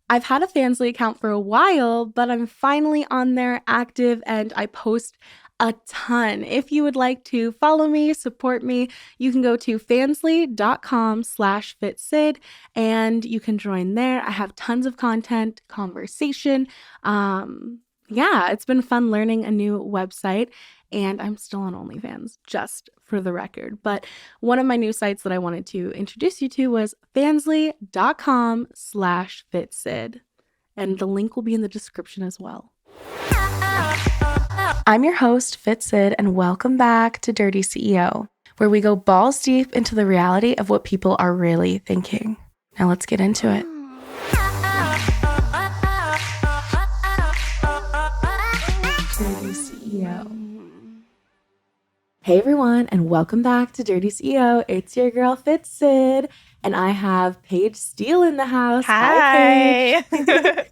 I've had a Fansly account for a while, but I'm finally on there active and I post a ton. If you would like to follow me, support me, you can go to fansly.com/fitsid and you can join there. I have tons of content, conversation. Yeah, it's been fun learning a new website, and I'm still on OnlyFans, just for the record. But one of my new sites that I wanted to introduce you to was fansly.com/fitsid, and the link will be in the description as well. I'm your host, Fitsid, and welcome back to Dirty CEO, where we go balls deep into the reality of what people are really thinking. Now let's get into it. Dirty CEO. Hey everyone, and welcome back to Dirty CEO. It's your girl Fitsid, and I have Paige Steele in the house. Hi Paige.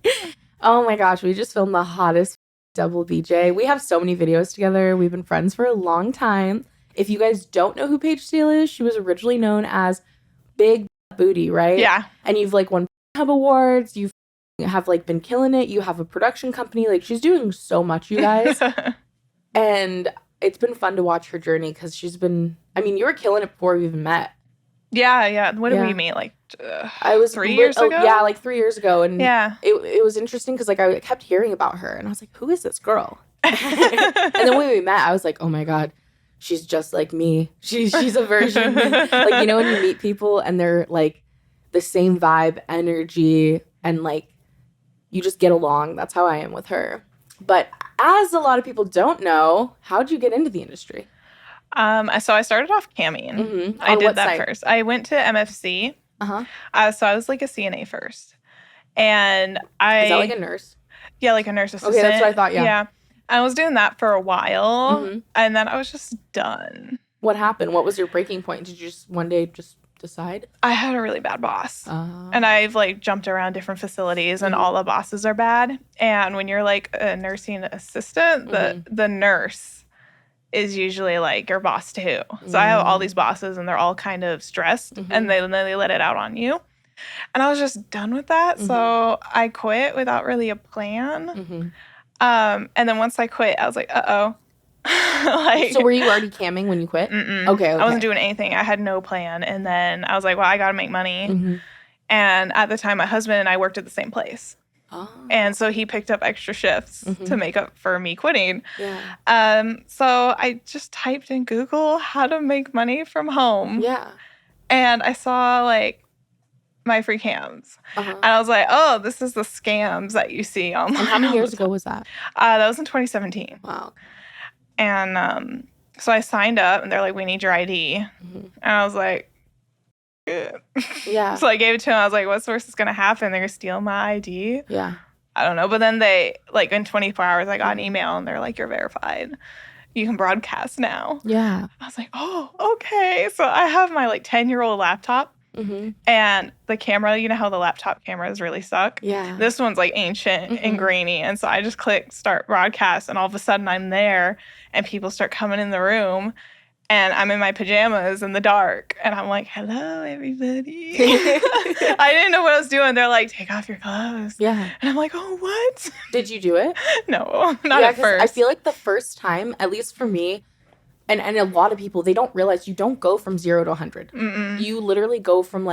Oh my gosh, we just filmed the hottest double BJ. We have so many videos together. We've been friends for a long time. If you guys don't know who Paige Steele is, she was originally known as Big Booty, right? Yeah. And you've won Hub Awards. You have been killing it. You have a production company. She's doing so much, you guys. And it's been fun to watch her journey because she's been, you were killing it before we even met. Yeah. What did we meet? I was 3 years ago? Yeah, 3 years ago. And yeah, it was interesting because I kept hearing about her and I was like, who is this girl? And then when we met, I was like, oh my God, she's just like me. She's a version of me. When you meet people and they're the same vibe, energy, and you just get along. That's how I am with her. But as a lot of people don't know, how'd you get into the industry? So I started off camming. Mm-hmm. I did that site? First. I went to MFC. Uh-huh. So I was a CNA first. And Is that a nurse? Yeah, a nurse assistant. Okay, that's what I thought, yeah. Yeah. I was doing that for a while, mm-hmm. and then I was just done. What happened? What was your breaking point? Did you just one day just decide? I had a really bad boss. And I've jumped around different facilities and all the bosses are bad. And when you're a nursing assistant, the nurse is usually your boss too. So I have all these bosses and they're all kind of stressed and they let it out on you. And I was just done with that. So I quit without really a plan. And then once I quit, I was like, uh-oh. So were you already camming when you quit? Okay. I wasn't doing anything. I had no plan. And then I was like, well, I got to make money. And at the time, my husband and I worked at the same place. Oh. And so he picked up extra shifts to make up for me quitting. Yeah. So I just typed in Google how to make money from home. Yeah. And I saw my free cams. And I was like, oh, this is the scams that you see online. And how many years ago was that? That was in 2017. Wow. And so I signed up, and they're like, we need your ID. And I was like, good. Yeah. So I gave it to them. I was like, what's the worst that's going to happen? They're going to steal my ID? Yeah. I don't know. But then they, in 24 hours, I got an email, and they're like, you're verified. You can broadcast now. Yeah. I was like, oh, okay. So I have my 10-year-old laptop. And the camera, you know how the laptop cameras really suck? Yeah. This one's ancient and grainy. And so I just click start broadcast, and all of a sudden I'm there and people start coming in the room and I'm in my pajamas in the dark. And I'm like, hello, everybody. I didn't know what I was doing. They're like, take off your clothes. Yeah. And I'm like, oh, what? Did you do it? No, not at first. I feel the first time, at least for me, and a lot of people, they don't realize you don't go from 0 to 100. You literally go from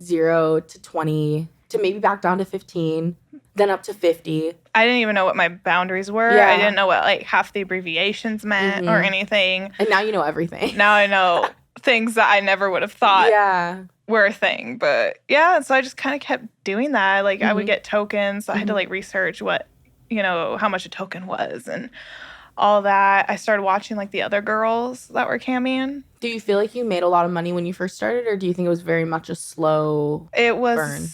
0 to 20 to maybe back down to 15, then up to 50. I didn't even know what my boundaries were. Yeah. I didn't know what half the abbreviations meant or anything. And now you know everything. Now I know things that I never would have thought were a thing. But yeah, so I just kind of kept doing that. I would get tokens. So I had to research what, how much a token was and all that. I started watching the other girls that were camming. Do you feel you made a lot of money when you first started, or do you think it was very much a slow It was burn?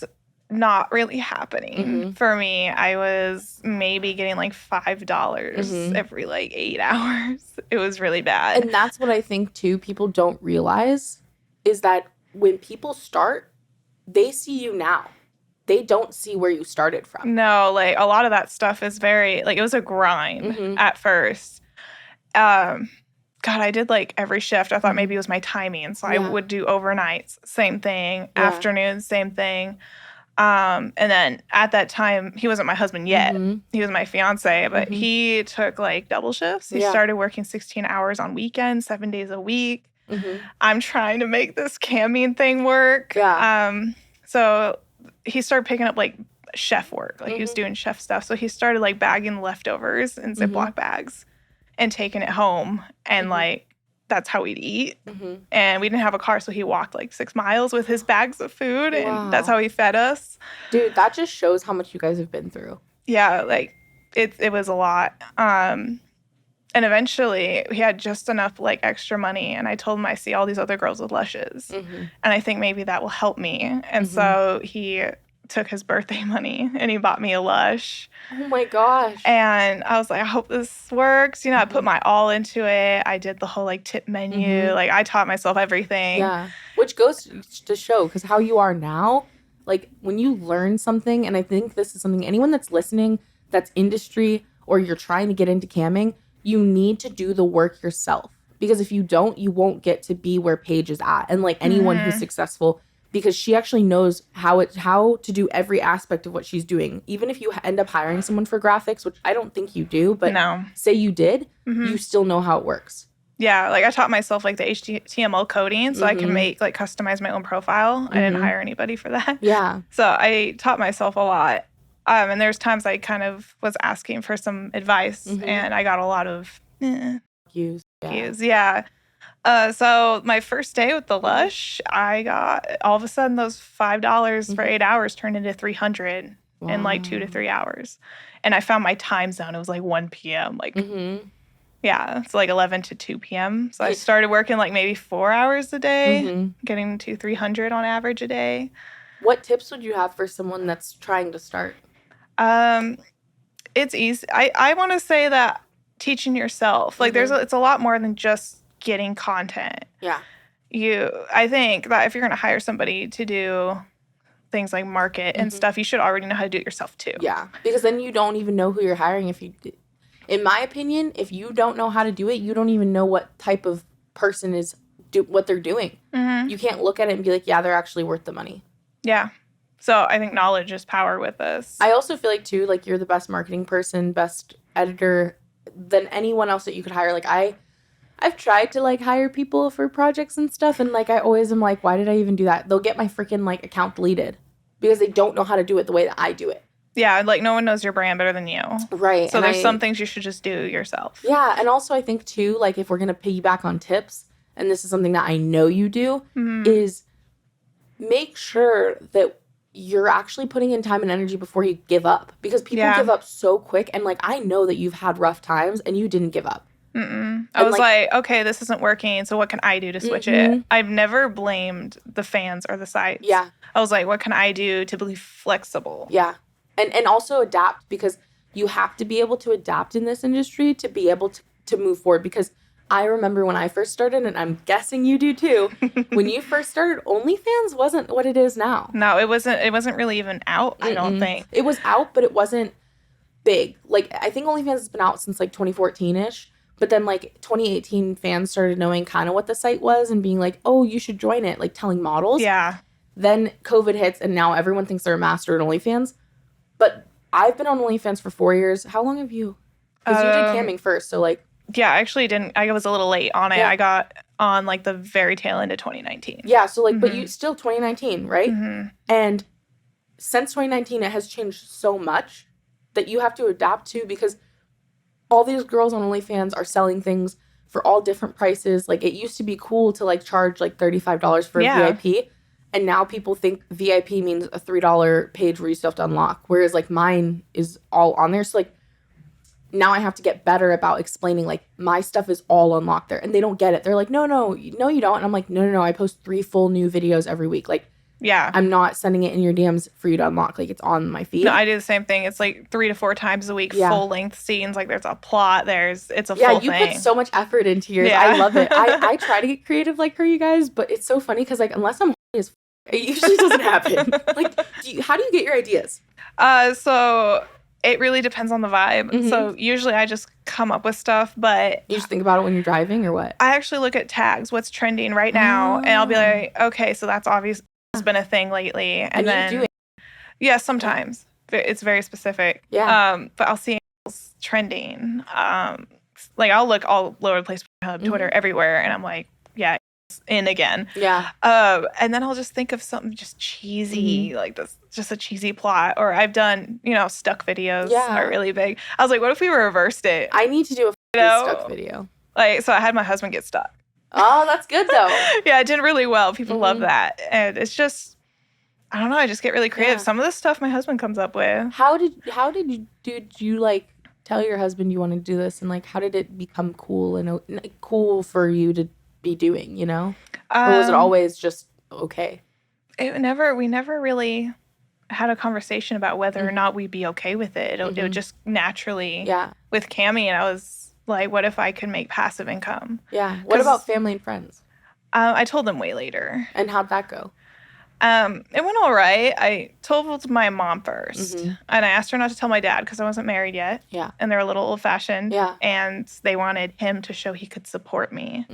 Not really happening for me. I was maybe getting $5 every 8 hours. It was really bad. And that's what I think too people don't realize is that when people start, they see you now. They don't see where you started from. No, a lot of that stuff is very, it was a grind at first. God, I did every shift. I thought maybe it was my timing. So I would do overnights, same thing. Afternoons, same thing. And then at that time, he wasn't my husband yet. Mm-hmm. He was my fiance, but Mm-hmm. he took like double shifts. He started working 16 hours on weekends, 7 days a week. Mm-hmm. I'm trying to make this camming thing work. Yeah. So he started picking up like chef work. Like Mm-hmm. he was doing chef stuff. So he started like bagging leftovers in Ziploc bags and taking it home. And like, that's how we'd eat. Mm-hmm. And we didn't have a car, so he walked like 6 miles with his bags of food. And that's how he fed us. Dude, that just shows how much you guys have been through. Yeah, like it was a lot. And eventually he had just enough like extra money. And I told him I see all these other girls with Lushes. Mm-hmm. And I think maybe that will help me. And so he took his birthday money and he bought me a Lush. Oh my gosh. And I was like, I hope this works. You know, I put my all into it. I did the whole like tip menu. Like I taught myself everything. Yeah. Which goes to show, because how you are now, like when you learn something, and I think this is something anyone that's listening, that's industry, or you're trying to get into camming, you need to do the work yourself. Because if you don't, you won't get to be where Paige is at. And like anyone who's successful, because she actually knows how to do every aspect of what she's doing. Even if you end up hiring someone for graphics, which I don't think you do, but say you did, you still know how it works. Yeah, like I taught myself like the HTML coding so I can make like customize my own profile. I didn't hire anybody for that. Yeah. So I taught myself a lot. And there's times I kind of was asking for some advice and I got a lot of Cues. Yeah. So my first day with the Lush, I got all of a sudden those $5 for 8 hours turned into $300 in like 2 to 3 hours. And I found my time zone. It was like 1 p.m. Like, yeah, it's like 11 to 2 p.m. So I started working like maybe 4 hours a day, getting to 300 on average a day. What tips would you have for someone that's trying to start? It's easy. I want to say that teaching yourself, like it's a lot more than just getting content. Yeah. I think that if you're going to hire somebody to do things like market and stuff, you should already know how to do it yourself too. Yeah. Because then you don't even know who you're hiring. In my opinion, if you don't know how to do it, you don't even know what type of person is what they're doing. You can't look at it and be like, yeah, they're actually worth the money. Yeah. So I think knowledge is power with this. I also feel like too, like you're the best marketing person, best editor than anyone else that you could hire. Like I've tried to like hire people for projects and stuff, and like I always am like, why did I even do that? They'll get my freaking like account deleted because they don't know how to do it the way that I do it. Yeah, like no one knows your brand better than you. Right. So there's some things you should just do yourself. Yeah, and also I think too, like if we're gonna piggyback on tips, and this is something that I know you do, is make sure that you're actually putting in time and energy before you give up. Because people give up so quick, and like I know that you've had rough times and you didn't give up. I was like, okay, this isn't working, so what can I do to switch it? I've never blamed the fans or the sites. Yeah. I was like, what can I do to be flexible? Yeah. And also adapt, because you have to be able to adapt in this industry to be able to move forward. Because I remember when I first started, and I'm guessing you do too, when you first started, OnlyFans wasn't what it is now. No, it wasn't really even out, I don't think. It was out, but it wasn't big. Like, I think OnlyFans has been out since like 2014-ish. But then, like, 2018, fans started knowing kind of what the site was and being like, oh, you should join it, like telling models. Yeah. Then COVID hits, and now everyone thinks they're a master at OnlyFans. But I've been on OnlyFans for 4 years. How long have you? Because you did camming first, so, like. Yeah, I actually didn't. I was a little late on it. Yeah. I got on, like, the very tail end of 2019. Yeah, so, like, but you still 2019, right? And since 2019, it has changed so much that you have to adapt to, because all these girls on OnlyFans are selling things for all different prices. Like, it used to be cool to, like, charge, like, $35 for a VIP. And now people think VIP means a $3 page where you still have to unlock. Whereas, like, mine is all on there. So, like, now I have to get better about explaining, like, my stuff is all unlocked there. And they don't get it. They're like, no, you don't. And I'm like, no. I post 3 full new videos every week. Like, yeah, I'm not sending it in your DMs for you to unlock. Like, it's on my feed. No, I do the same thing. It's like 3 to 4 times a week, full length scenes. Like, there's a plot. It's a full thing. Yeah, you put so much effort into yours. Yeah. I love it. I try to get creative like her, you guys, but it's so funny because, like, unless I'm as it usually doesn't happen. Like, how do you get your ideas? So it really depends on the vibe. So usually I just come up with stuff, but you just think about it when you're driving, or what? I actually look at tags, what's trending right now, and I'll be like, okay, so that's obvious. Has been a thing lately, and then you do it. Yeah, sometimes. It's very specific. Yeah. But I'll see trending. Like, I'll look all over the place, Twitter, everywhere, and I'm like, yeah, it's in again. Yeah. And then I'll just think of something just cheesy, like this, just a cheesy plot. Or I've done, stuck videos are really big. I was like, what if we reversed it? I need to do a stuck video. Like, so I had my husband get stuck. Oh, that's good though. Yeah, it did really well. People love that. And it's just, I don't know, I just get really creative. Some of the stuff my husband comes up with. How did you like tell your husband you wanted to do this, and like how did it become cool and cool for you to be doing, or was it always just okay? We never really had a conversation about whether or not we'd be okay with it. It would just naturally with Cammie, and I was like, what if I could make passive income? Yeah. What about family and friends? I told them way later. And how'd that go? It went all right. I told my mom first, and I asked her not to tell my dad because I wasn't married yet. Yeah. And they're a little old-fashioned. Yeah. And they wanted him to show he could support me,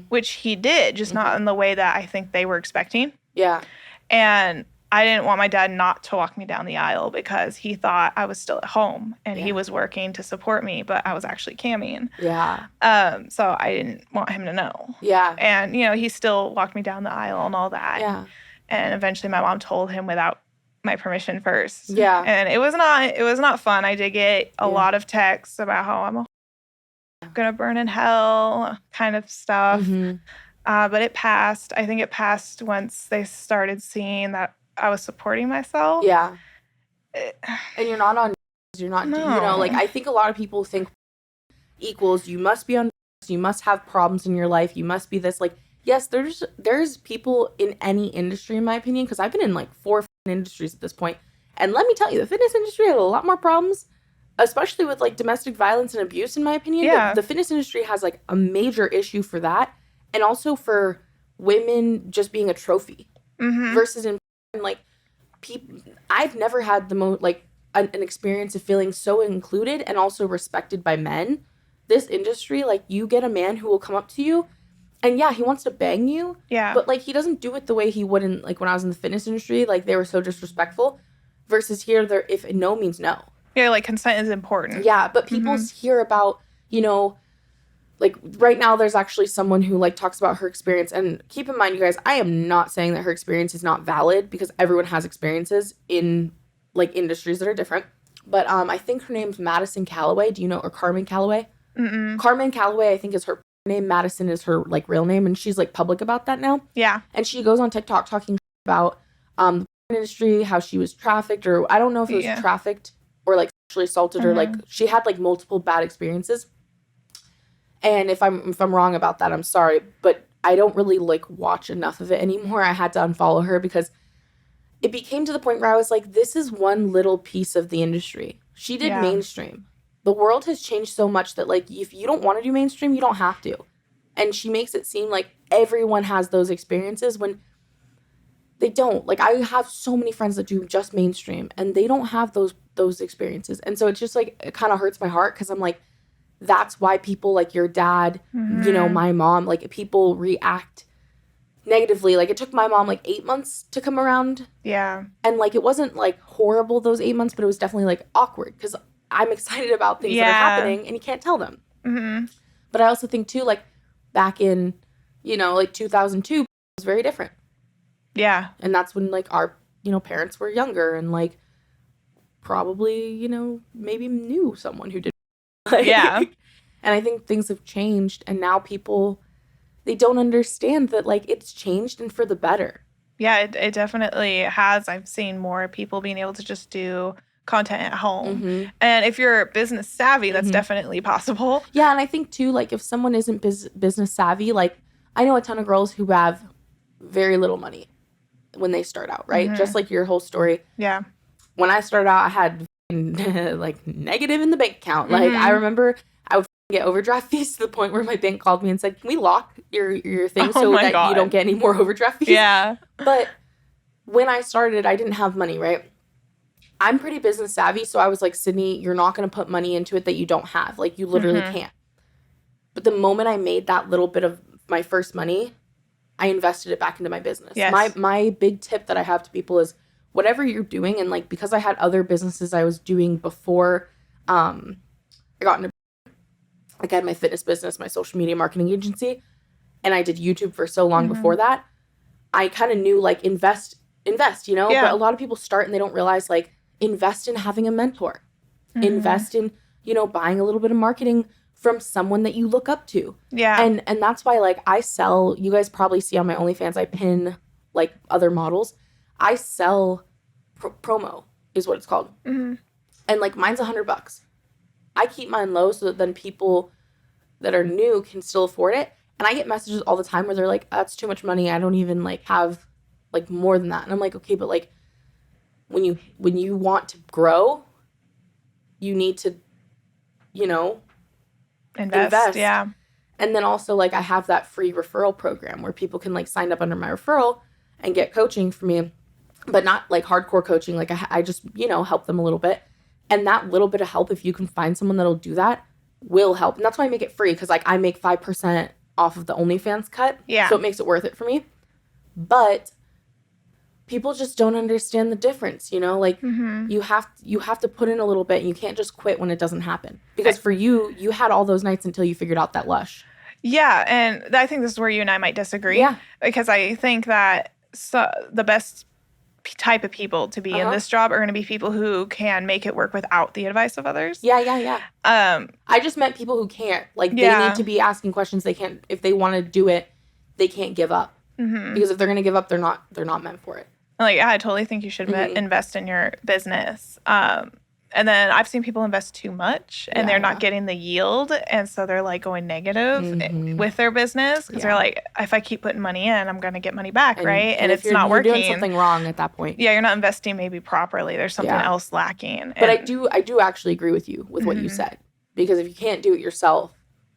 which he did, just not in the way that I think they were expecting. Yeah. And I didn't want my dad not to walk me down the aisle because he thought I was still at home and he was working to support me, but I was actually camming. Yeah. So I didn't want him to know. Yeah. And, he still walked me down the aisle and all that. Yeah. And eventually my mom told him without my permission first. Yeah. And it was not fun. I did get a lot of texts about how I'm gonna burn in hell kind of stuff. But it passed. I think it passed once they started seeing that I was supporting myself. Yeah. And you're not on, you're not, like I think a lot of people think equals you must be on, you must have problems in your life, you must be this, like, yes, there's people in any industry, in my opinion, because I've been in like 4 industries at this point. And let me tell you, the fitness industry has a lot more problems, especially with like domestic violence and abuse, in my opinion. Yeah. The fitness industry has like a major issue for that. And also for women just being a trophy versus in like people. I've never had the most like an experience of feeling so included and also respected by men. This industry, like you get a man who will come up to you and he wants to bang you. Yeah. But like he doesn't do it the way he would in like when I was in the fitness industry. Like they were so disrespectful. Versus here, they're if no means no. Yeah, like consent is important. Yeah, but people hear about, like right now there's actually someone who like talks about her experience. And keep in mind, you guys, I am not saying that her experience is not valid because everyone has experiences in like industries that are different. But I think her name's Madison Calloway. Do you know, or Carmen Calloway? Carmen Calloway, I think, is her name. Madison is her like real name, and she's like public about that now. Yeah. And she goes on TikTok talking about the industry, how she was trafficked, or I don't know if it was trafficked or like sexually assaulted or like she had like multiple bad experiences. And if I'm wrong about that, I'm sorry, but I don't really like watch enough of it anymore. I had to unfollow her because it became to the point where I was like, this is one little piece of the industry. She did mainstream. The world has changed so much that like if you don't want to do mainstream, you don't have to. And she makes it seem like everyone has those experiences when they don't. Like I have so many friends that do just mainstream and they don't have those experiences. And so it's just like it kind of hurts my heart because I'm like, that's why people like your dad, my mom, like people react negatively. Like it took my mom like 8 months to come around. Yeah. And like it wasn't like horrible those 8 months, but it was definitely like awkward because I'm excited about things that are happening and you can't tell them. But I also think too, like back in, like 2002 was very different. Yeah. And that's when like our, parents were younger and like probably, maybe knew someone who did. Like, and I think things have changed and now people, they don't understand that like it's changed and for the better. Yeah, it definitely has. I've seen more people being able to just do content at home. And if you're business savvy, that's definitely possible. Yeah, and I think too, like if someone isn't business savvy, like I know a ton of girls who have very little money when they start out, right? Just like your whole story. Yeah. When I started out, I had like negative in the bank account. Like I remember I would get overdraft fees to the point where my bank called me and said, "Can we lock your thing so that you don't get any more overdraft fees?" Yeah. But when I started, I didn't have money, right? I'm pretty business savvy, so I was like, Sydney, you're not going to put money into it that you don't have. Like you literally can't. But the moment I made that little bit of my first money, I invested it back into my business. Yes. My big tip that I have to people is whatever you're doing. And like, because I had other businesses I was doing before I got into, like I had my fitness business, my social media marketing agency, and I did YouTube for so long before that, I kind of knew like invest, you know, but a lot of people start and they don't realize like invest in having a mentor, invest in, you know, buying a little bit of marketing from someone that you look up to. Yeah. And that's why like I sell, you guys probably see on my OnlyFans, I pin like other models. I sell promo is what it's called. And like mine's $100. I keep mine low so that then people that are new can still afford it. And I get messages all the time where they're like, that's too much money. I don't even like have like more than that. And I'm like, okay, but like when you want to grow, you need to, you know, invest. Yeah. And then also like I have that free referral program where people can like sign up under my referral and get coaching from me, but not like hardcore coaching. Like I just, you know, help them a little bit. And that little bit of help, if you can find someone that'll do that, will help. And that's why I make it free, because like I make 5% off of the OnlyFans cut. Yeah. So it makes it worth it for me. But people just don't understand the difference, you know? Like you have to put in a little bit, and you can't just quit when it doesn't happen. Because for you had all those nights until you figured out that lush. Yeah, and I think this is where you and I might disagree. Yeah. Because I think that the best type of people to be in this job are going to be people who can make it work without the advice of others. Yeah. I just meant people who can't. Like, they need to be asking questions. They can't, if they want to do it, they can't give up. Because if they're going to give up, they're not meant for it. Like, I totally think you should invest in your business. And then I've seen people invest too much, and they're not getting the yield, and so they're like going negative with their business, because they're like, if I keep putting money in, I'm going to get money back, right? And it's not working. You're doing something wrong at that point. Yeah, you're not investing maybe properly. There's something else lacking. But I do actually agree with you with what you said, because if you can't do it yourself,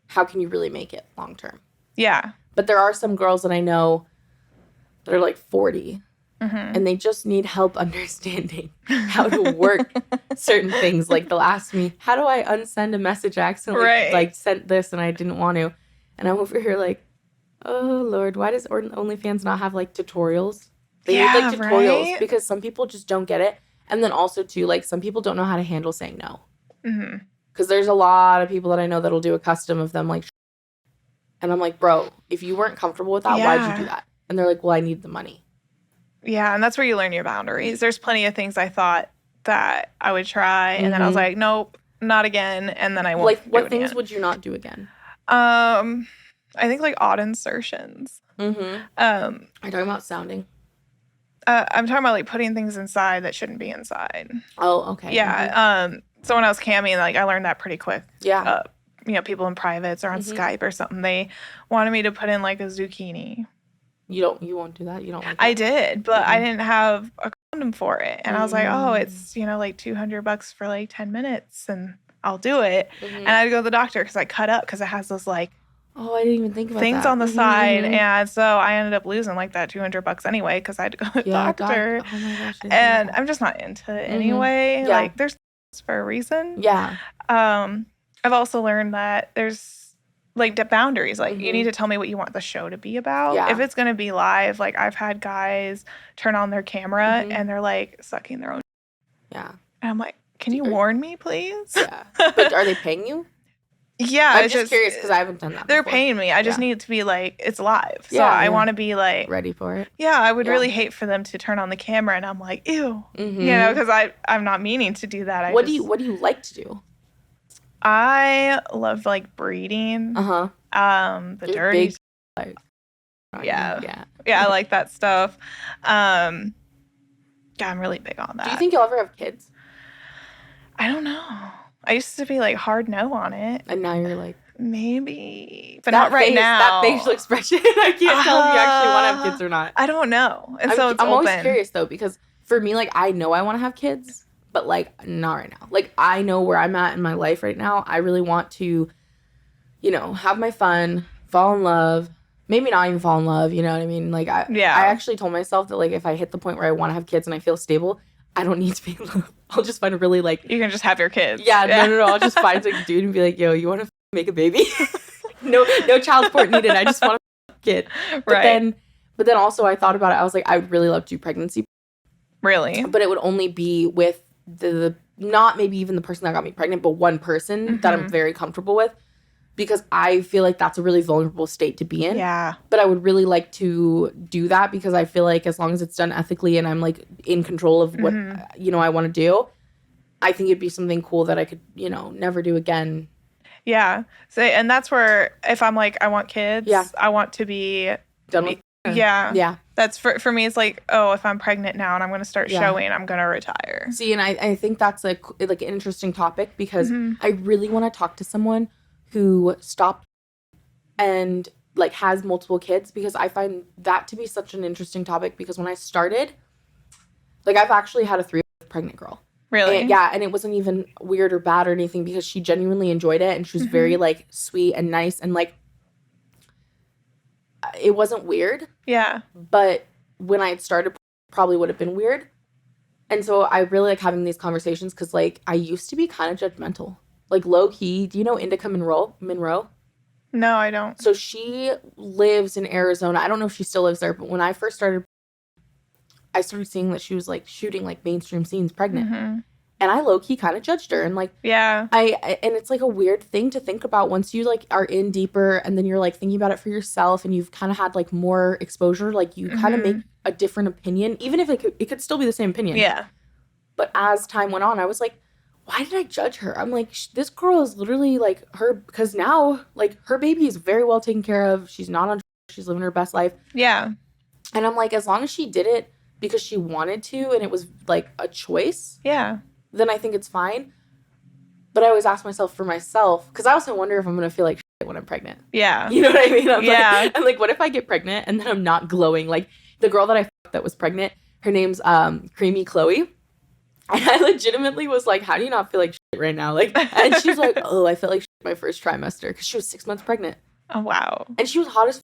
how can you really make it long term? Yeah. But there are some girls that I know that are like 40. And they just need help understanding how to work certain things. Like, they'll ask me, how do I unsend a message? I accidentally like sent this and I didn't want to. And I'm over here like, oh Lord, why does OnlyFans not have like tutorials? They need like tutorials, because some people just don't get it. And then also too, like, some people don't know how to handle saying no. Because there's a lot of people that I know that'll do a custom of them like, and I'm like, bro, if you weren't comfortable with that, why'd you do that? And they're like, well, I need the money. Yeah, and that's where you learn your boundaries. There's plenty of things I thought that I would try, and then I was like, nope, not again, and then I won't. Like, what things would you not do again? I think like odd insertions. Are you talking about sounding? I'm talking about like putting things inside that shouldn't be inside. Oh, okay. Yeah. So when I was camming, like, I learned that pretty quick. Yeah. You know, people in privates or on Skype or something, they wanted me to put in like a zucchini. You won't do that? You don't like that? I did, but I didn't have a condom for it. And I was like, oh, it's, you know, like $200 for like 10 minutes and I'll do it. And I had to go to the doctor because I cut up because it has those like, oh, I didn't even think about things that. on the side. And so I ended up losing like that $200 anyway because I had to go to the doctor. Oh my gosh. And I'm just not into it anyway. Yeah. Like, there's for a reason. Yeah. I've also learned that there's like the boundaries. Like, you need to tell me what you want the show to be about. Yeah. If it's going to be live, like, I've had guys turn on their camera and they're like sucking their own. Yeah. And I'm like, can you warn me, please? Yeah. But are they paying you? Yeah. I'm just curious because I haven't done that They're before. paying me. I just need it to be like, it's live. So Yeah, I want to be like. ready for it. Yeah. I would really hate for them to turn on the camera and I'm like, ew. You know, because I'm not meaning to do that. What do you like to do? I love like breeding. The dirty. Like, yeah, I like that stuff. Yeah, I'm really big on that. Do you think you'll ever have kids? I don't know. I used to be like hard no on it. And now you're like, maybe, but not right now. That facial expression, I can't tell if you actually want to have kids or not. I don't know. And so I'm always curious though, because for me, like, I know I want to have kids, but like not right now. Like, I know where I'm at in my life right now. I really want to, you know, have my fun, fall in love. Maybe not even fall in love, you know what I mean? Like, I actually told myself that, like, if I hit the point where I want to have kids and I feel stable, I don't need to be in love. I'll just find a really, like... You can just have your kids. Yeah. No. I'll just find like a dude and be like, yo, you want to make a baby? no child support needed. I just want a kid. But then also I thought about it. I was like, I would really love to do pregnancy. Really? But it would only be with the not maybe even the person that got me pregnant, but one person that I'm very comfortable with, because I feel like that's a really vulnerable state to be in. Yeah. But I would really like to do that because I feel like as long as it's done ethically and I'm like in control of what, I want to do, I think it'd be something cool that I could, never do again. Yeah. So, and that's where if I'm like, I want kids, I want to be done with. Yeah. Yeah. That's for me, it's like, oh, if I'm pregnant now and I'm going to start showing, I'm going to retire. See, and I think that's like an interesting topic because I really want to talk to someone who stopped and like has multiple kids, because I find that to be such an interesting topic, because when I started, like I've actually had a 3-month pregnant girl. Really? And, and it wasn't even weird or bad or anything because she genuinely enjoyed it and she was very like sweet and nice and like it wasn't weird. Yeah. But when I had started, probably would have been weird. And so I really like having these conversations because like I used to be kind of judgmental. Like low key, do you know Indica Monroe? No, I don't. So she lives in Arizona. I don't know if she still lives there, but when I first started, I started seeing that she was like shooting like mainstream scenes pregnant. And I low-key kind of judged her. And like, yeah, and it's like a weird thing to think about once you like are in deeper and then you're like thinking about it for yourself and you've kind of had like more exposure, like you kind of make a different opinion, even if it could still be the same opinion. Yeah. But as time went on, I was like, why did I judge her? I'm like, this girl is literally like her, because now like her baby is very well taken care of. She's not on, she's living her best life. Yeah. And I'm like, as long as she did it because she wanted to and it was like a choice. Yeah. Then I think it's fine. But I always ask myself for myself, because I also wonder if I'm going to feel like shit when I'm pregnant. Yeah. You know what I mean? I'm like, what if I get pregnant and then I'm not glowing? Like, the girl that I fucked that was pregnant, her name's Creamy Chloe. And I legitimately was like, how do you not feel like shit right now? Like, and she's like, oh, I felt like shit my first trimester, because she was 6 months pregnant. Oh, wow. And she was hot as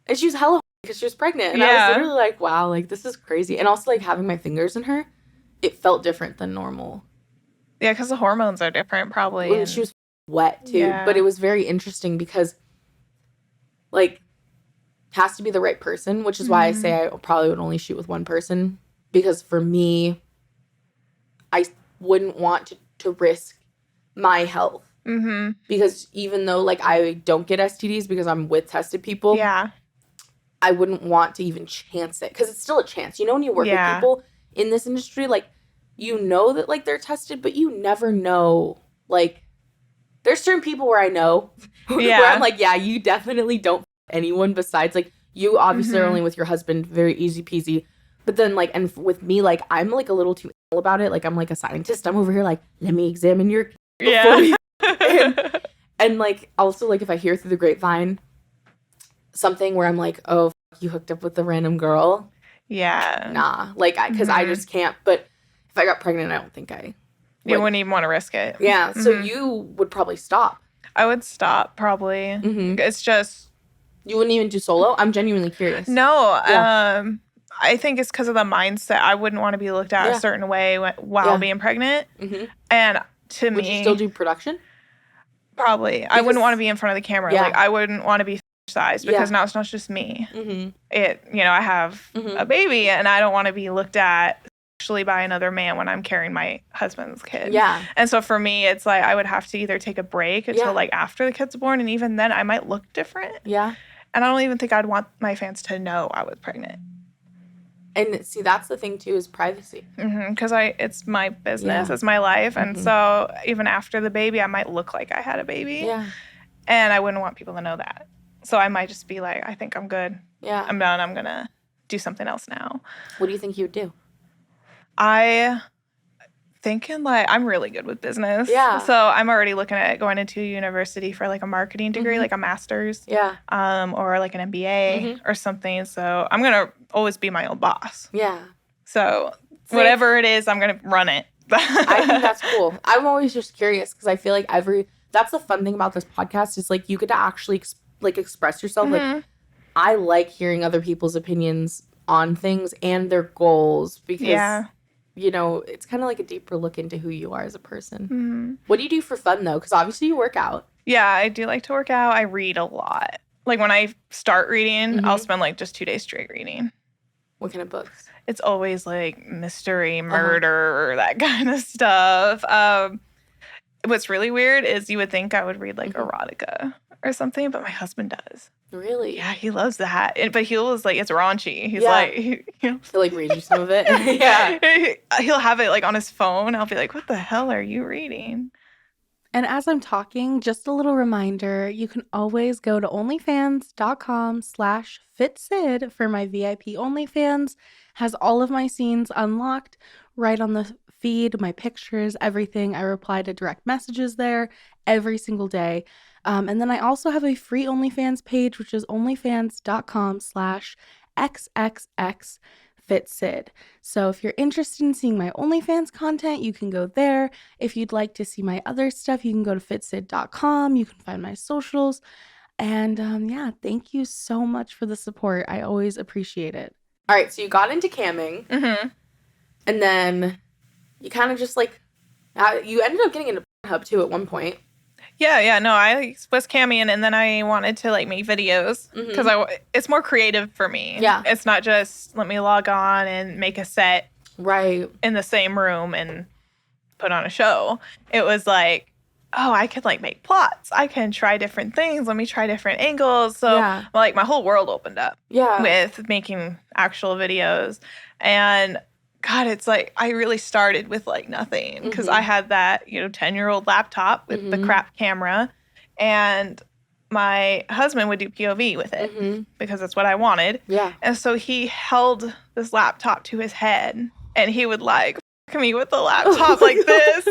and she was hella because she was pregnant. And I was literally like, wow, like, this is crazy. And also, like, having my fingers in her, it felt different than normal. Yeah, because the hormones are different, probably. And she was wet, too. Yeah. But it was very interesting because, like, has to be the right person, which is why I say I probably would only shoot with one person. Because for me, I wouldn't want to risk my health. Because even though, like, I don't get STDs because I'm with tested people. Yeah. I wouldn't want to even chance it. Because it's still a chance. You know, when you work with people in this industry, like, you know that, like, they're tested, but you never know. Like, there's certain people where I know where I'm like, yeah, you definitely don't anyone besides, like, you obviously are only with your husband, very easy peasy. But then, like, and with me, like, I'm, like, a little too about it. Like, I'm, like, a scientist. I'm over here, like, let me examine your and, like, also, like, if I hear through the grapevine something where I'm like, oh, you hooked up with a random girl. Yeah. Nah. Like, because I just can't. But if I got pregnant, I don't think I would. You wouldn't even want to risk it. Yeah. So you would probably stop. I would stop, probably. It's just... You wouldn't even do solo? I'm genuinely curious. No. Yeah. I think it's because of the mindset. I wouldn't want to be looked at a certain way while being pregnant. And to me... Would you still do production? Probably. Because I wouldn't want to be in front of the camera. Like, I wouldn't want to be size because now it's not just me. I have a baby and I don't want to be looked at sexually by another man when I'm carrying my husband's kid. Yeah. And so for me, it's like I would have to either take a break until like after the kid's born, and even then I might look different. Yeah. And I don't even think I'd want my fans to know I was pregnant. And see, that's the thing too, is privacy. Because it's my business, it's my life, and so even after the baby, I might look like I had a baby. Yeah. And I wouldn't want people to know that. So I might just be like, I think I'm good. Yeah. I'm done. I'm going to do something else now. What do you think you would do? I thinking like I'm really good with business. Yeah. So I'm already looking at going into university for like a marketing degree, like a master's. Yeah. Or like an MBA or something. So I'm going to always be my own boss. Yeah. So whatever it is, I'm going to run it. I think that's cool. I'm always just curious because I feel like that's the fun thing about this podcast is like you get to actually express yourself. Like I like hearing other people's opinions on things and their goals because it's kind of like a deeper look into who you are as a person. What do you do for fun though? Because obviously you work out. Yeah, I do like to work out. I read a lot. Like when I start reading, I'll spend like just 2 days straight reading. What kind of books? It's always like mystery, murder, that kind of stuff. What's really weird is you would think I would read like erotica or something, but my husband does. Really? Yeah, he loves that. But he'll was like, it's raunchy. He's like, he'll like read you some of it. Yeah. He'll have it like on his phone. I'll be like, what the hell are you reading? And as I'm talking, just a little reminder, you can always go to onlyfans.com/fitsid for my VIP OnlyFans. Has all of my scenes unlocked right on the feed, my pictures, everything. I reply to direct messages there every single day. And then I also have a free OnlyFans page, which is onlyfans.com/xxxfitsid. So if you're interested in seeing my OnlyFans content, you can go there. If you'd like to see my other stuff, you can go to fitsid.com. You can find my socials. And thank you so much for the support. I always appreciate it. All right, so you got into camming. Mm-hmm. And then you kind of just like, you ended up getting into Pornhub too at one point. Yeah, no, I was camming and then I wanted to like make videos because it's more creative for me. Yeah. It's not just let me log on and make a set in the same room and put on a show. It was like, oh, I could like make plots. I can try different things. Let me try different angles. So like my whole world opened up with making actual videos. And God, it's like I really started with like nothing because I had that, 10-year-old laptop with the crap camera, and my husband would do POV with it because that's what I wanted. Yeah. And so he held this laptop to his head and he would like f me with the laptop like this.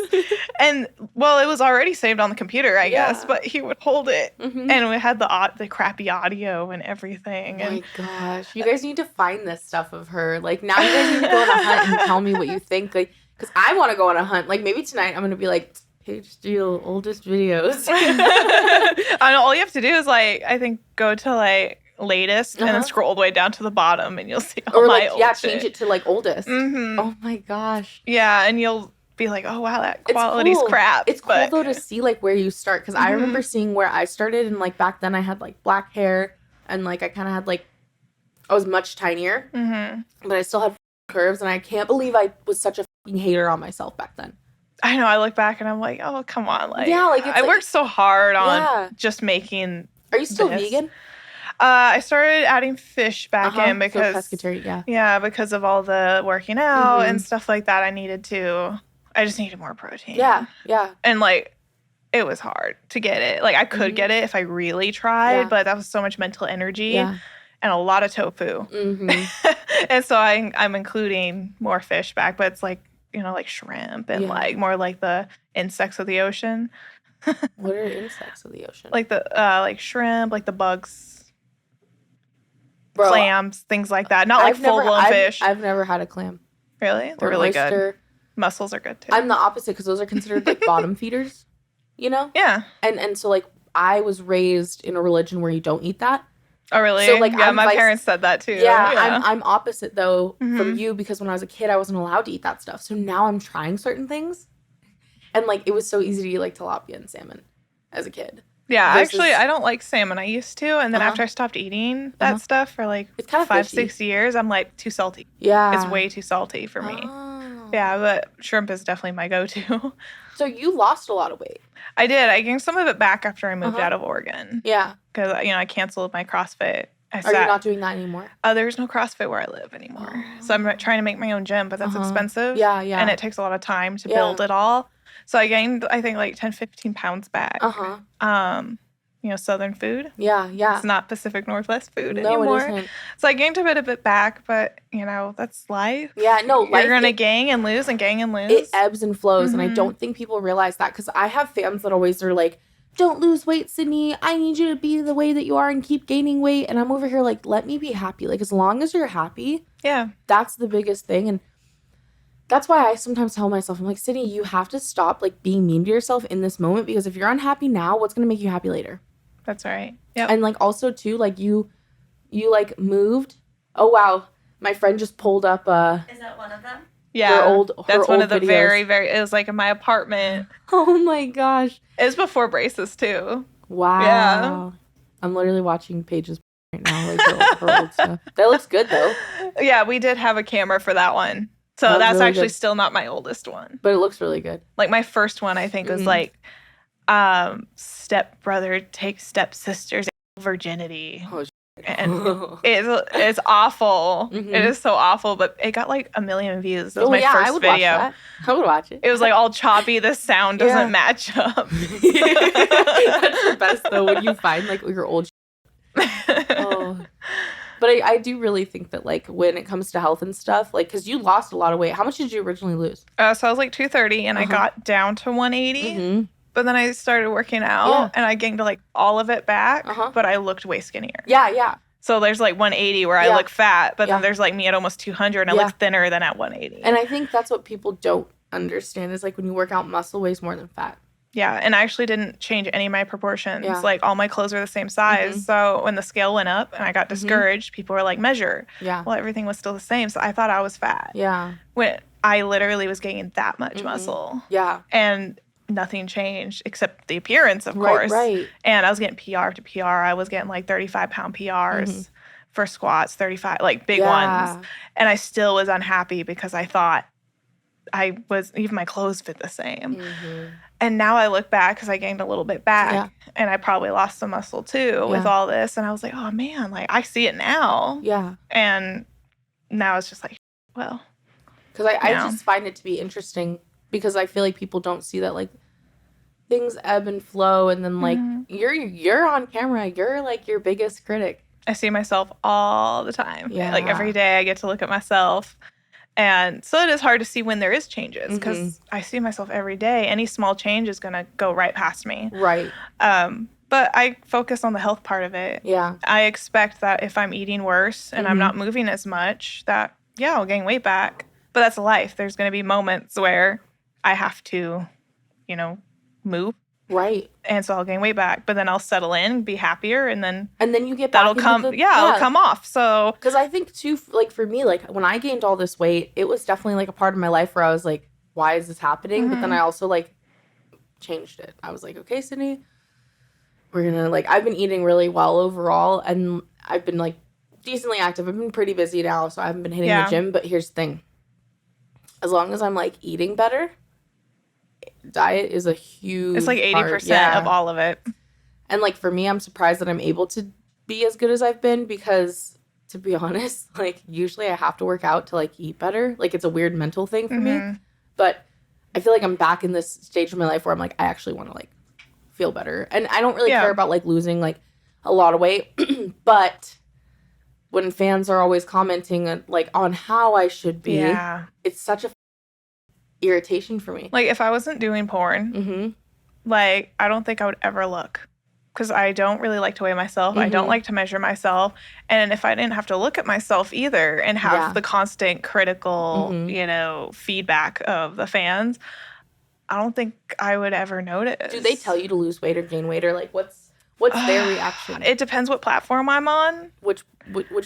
And well, it was already saved on the computer, I guess, but he would hold it and we had the crappy audio and everything. Oh my gosh. You guys need to find this stuff of her. Like now you guys need to go on a hunt and tell me what you think. Like, because I want to go on a hunt. Like maybe tonight I'm going to be like, Paige Steele, oldest videos. I know, all you have to do is like, I think go to like latest and then scroll all the way down to the bottom and you'll see all or my like, old shit. Change it to like oldest. Oh my gosh. Yeah, and you'll be like, oh wow, that quality's crap. It's cool though to see like where you start, because I remember seeing where I started, and like back then I had like black hair and like I kind of had like, I was much tinier, but I still had curves, and I can't believe I was such a fucking hater on myself back then. I know, I look back and I'm like, oh come on, like I like, worked so hard on just making. Are you still vegan? I started adding fish back in because pescatarian, because of all the working out and stuff like that. I just needed more protein. Yeah. And like it was hard to get it. Like I could get it if I really tried, but that was so much mental energy and a lot of tofu. And so I'm including more fish back, but it's like, like shrimp and like more like the insects of the ocean. What are insects of the ocean? Like the like shrimp, like the bugs. Clams, things like that. Not like full-blown fish. I've never had a clam. Really? They're really good. Mussels are good too. I'm the opposite because those are considered like bottom feeders, Yeah. And so like I was raised in a religion where you don't eat that. Oh really? So like my parents said that too. Yeah. I'm opposite though from you, because when I was a kid I wasn't allowed to eat that stuff. So now I'm trying certain things, and like it was so easy to eat like tilapia and salmon as a kid. Yeah, actually, I don't like salmon. I used to, and then after I stopped eating that stuff for like it's kind of 5-6 years, I'm like too salty. Yeah, it's way too salty for me. Oh. Yeah, but shrimp is definitely my go-to. So you lost a lot of weight. I did. I gained some of it back after I moved out of Oregon. Yeah, because I canceled my CrossFit. Are you not doing that anymore? There's no CrossFit where I live anymore, so I'm trying to make my own gym, but that's expensive. Yeah, and it takes a lot of time to build it all. So I gained, I think, like 10-15 pounds back. Southern food. Yeah. It's not Pacific Northwest food anymore. It isn't. So I gained a bit of it back, but, that's life. Yeah, no, life. You're going to gain and lose and gain and lose. It ebbs and flows, and I don't think people realize that, because I have fans that always are like, don't lose weight, Sydney. I need you to be the way that you are and keep gaining weight. And I'm over here like, let me be happy. Like, as long as you're happy, that's the biggest thing. And that's why I sometimes tell myself, I'm like, Sydney, you have to stop like being mean to yourself in this moment, because if you're unhappy now, what's going to make you happy later? That's right. Yeah. And like also too, like you like moved. Oh wow, my friend just pulled up. Is that one of them? Yeah, that's one of the videos. Very. It was like in my apartment. Oh my gosh. It was before braces too. Wow. Yeah. I'm literally watching Paige's right now, like her old stuff. That looks good though. Yeah, we did have a camera for that one. So That was that's really actually good. still not my oldest one. But it looks really good. Like my first one, I think, was like stepbrother takes stepsister's virginity. Oh, And it's awful. Mhm. It is so awful, but it got like 1 million views. That was my I first would video. watch that. I would watch it. It was like all choppy. The sound doesn't Yeah. match up. That's the best though when you find like your old. Oh. But I do really think that like when it comes to health and stuff, like because you lost a lot of weight. How much did you originally lose? So I was like 230, and I got down to 180. Mm-hmm. But then I started working out, and I gained like all of it back. But I looked way skinnier. Yeah. So there's like 180 where I look fat, but Yeah. then there's like me at almost 200, and I look thinner than at 180. And I think that's what people don't understand is like when you work out, muscle weighs more than fat. Yeah, and I actually didn't change any of my proportions. Yeah. Like all my clothes are the same size. So when the scale went up and I got discouraged, people were like, measure. Yeah. Well, everything was still the same. So I thought I was fat. Yeah. When I literally was gaining that much muscle. Yeah. And nothing changed except the appearance, of course. Right. And I was getting PR after PR. I was getting like 35-pound PRs for squats, 35, like big ones. And I still was unhappy because I thought even my clothes fit the same. And now I look back because I gained a little bit back and I probably lost some muscle too with all this. And I was like, oh man, like I see it now. Yeah. And now it's just like, well. Because I just find it to be interesting because I feel like people don't see that like things ebb and flow. And then like you're on camera. You're like your biggest critic. I see myself all the time. Yeah. Like every day I get to look at myself. And so it is hard to see when there is changes because I see myself every day. Any small change is going to go right past me. Right. But I focus on the health part of it. Yeah. I expect that if I'm eating worse and I'm not moving as much, that, I'll gain weight back. But that's life. There's going to be moments where I have to, move. Right. And so I'll gain weight back, but then I'll settle in, be happier, and then you get back that'll come. It'll come off. So because I think too, like for me, like when I gained all this weight, it was definitely like a part of my life where I was like, why is this happening? But then I also like changed it. I was like, okay, Sydney, we're gonna like I've been eating really well overall, and I've been like decently active. I've been pretty busy now, so I haven't been hitting the gym. But here's the thing: as long as I'm like eating better. Diet is a huge it's like 80% of all of it. And like for me, I'm surprised that I'm able to be as good as I've been because to be honest, like usually I have to work out to like eat better. Like it's a weird mental thing for me. But I feel like I'm back in this stage of my life where I'm like I actually want to like feel better. And I don't really care about like losing like a lot of weight, but when fans are always commenting like on how I should be, it's such a irritation for me. Like if I wasn't doing porn, like I don't think I would ever look because I don't really like to weigh myself. I don't like to measure myself. And if I didn't have to look at myself either and have the constant critical, feedback of the fans, I don't think I would ever notice. Do they tell you to lose weight or gain weight or like what's their reaction? It depends what platform I'm on. Which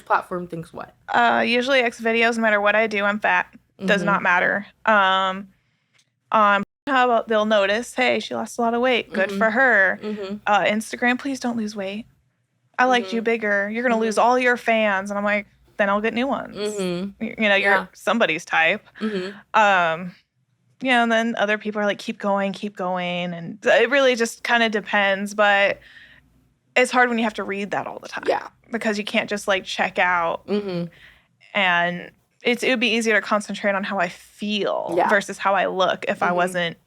platform thinks what? Usually X videos, no matter what I do, I'm fat. Does not matter. On how about they'll notice, hey, she lost a lot of weight. Good for her. Instagram, please don't lose weight. I liked you bigger. You're going to lose all your fans. And I'm like, then I'll get new ones. You're somebody's type. And then other people are like, keep going. And it really just kind of depends. But it's hard when you have to read that all the time. Yeah. Because you can't just like check out. And it would be easier to concentrate on how I feel versus how I look if I wasn't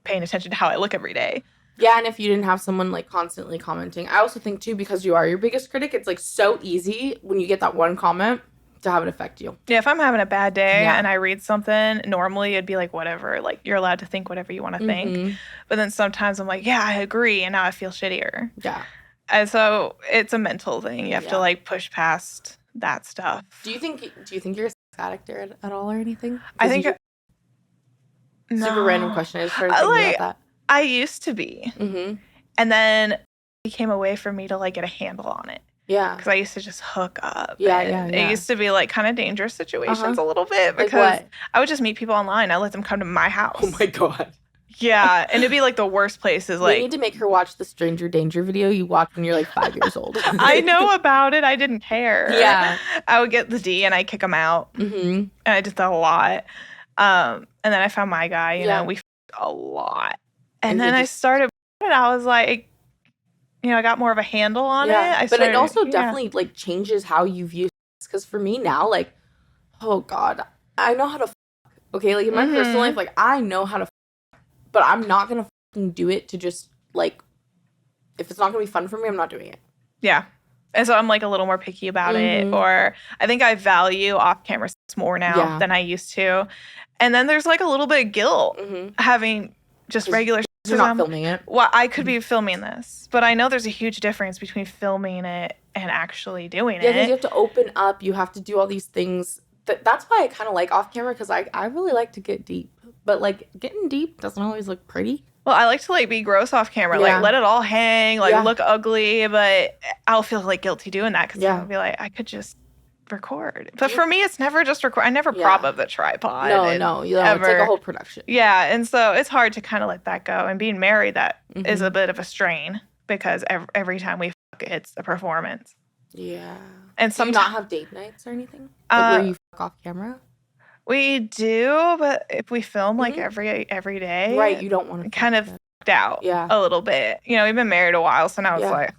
paying attention to how I look every day. Yeah, and if you didn't have someone like constantly commenting. I also think too, because you are your biggest critic, it's like so easy when you get that one comment to have it affect you. Yeah, if I'm having a bad day and I read something, normally it'd be like whatever, like you're allowed to think whatever you want to think. But then sometimes I'm like, yeah, I agree, and now I feel shittier. Yeah. And so it's a mental thing. You have to like push past that stuff. Do you think you're a sex addict at all or anything? I think super random question. I just started thinking about that. I used to be. And then it became a way for me to like get a handle on it. Yeah. Because I used to just hook up. Yeah. It used to be like kind of dangerous situations a little bit because I would just meet people online. I let them come to my house. Oh my God. Yeah, and it'd be like the worst places. We Like, need to make her watch the Stranger Danger video you watched when you're like 5 years old. I know about it. I didn't care. Yeah. I would get the D and I kick him out. Mm-hmm. And I did that a lot. And then I found my guy. You know, we a lot. And then I started. And I was like, you know, I got more of a handle on it. But it also definitely like changes how you view sex. Because for me now, like, oh God, I know how to. Okay, like in my personal life, like I know how to. But I'm not gonna do it to just like, if it's not gonna be fun for me, I'm not doing it. Yeah. And so I'm like a little more picky about it. Or I think I value off-camera sex more now than I used to. And then there's like a little bit of guilt having just regular sex. You're not filming it. Well, I could be filming this, but I know there's a huge difference between filming it and actually doing it. Yeah, because you have to open up. You have to do all these things. That's why I kind of like off-camera, because I really like to get deep. But, like, getting deep doesn't always look pretty. Well, I like to, like, be gross off camera. Like, let it all hang, like, look ugly. But I'll feel, like, guilty doing that because I'll be like, I could just record. But for me, it's never just record. I never prop up the tripod. No. It's like a whole production. Yeah, and so it's hard to kind of let that go. And being married, that is a bit of a strain because every time we fuck, it's a performance. Yeah. And do you not have date nights or anything? Like where you fuck off camera? We do, but if we film like every day, right? You don't want to kind of fucked out, a little bit. You know, we've been married a while, so now it's like,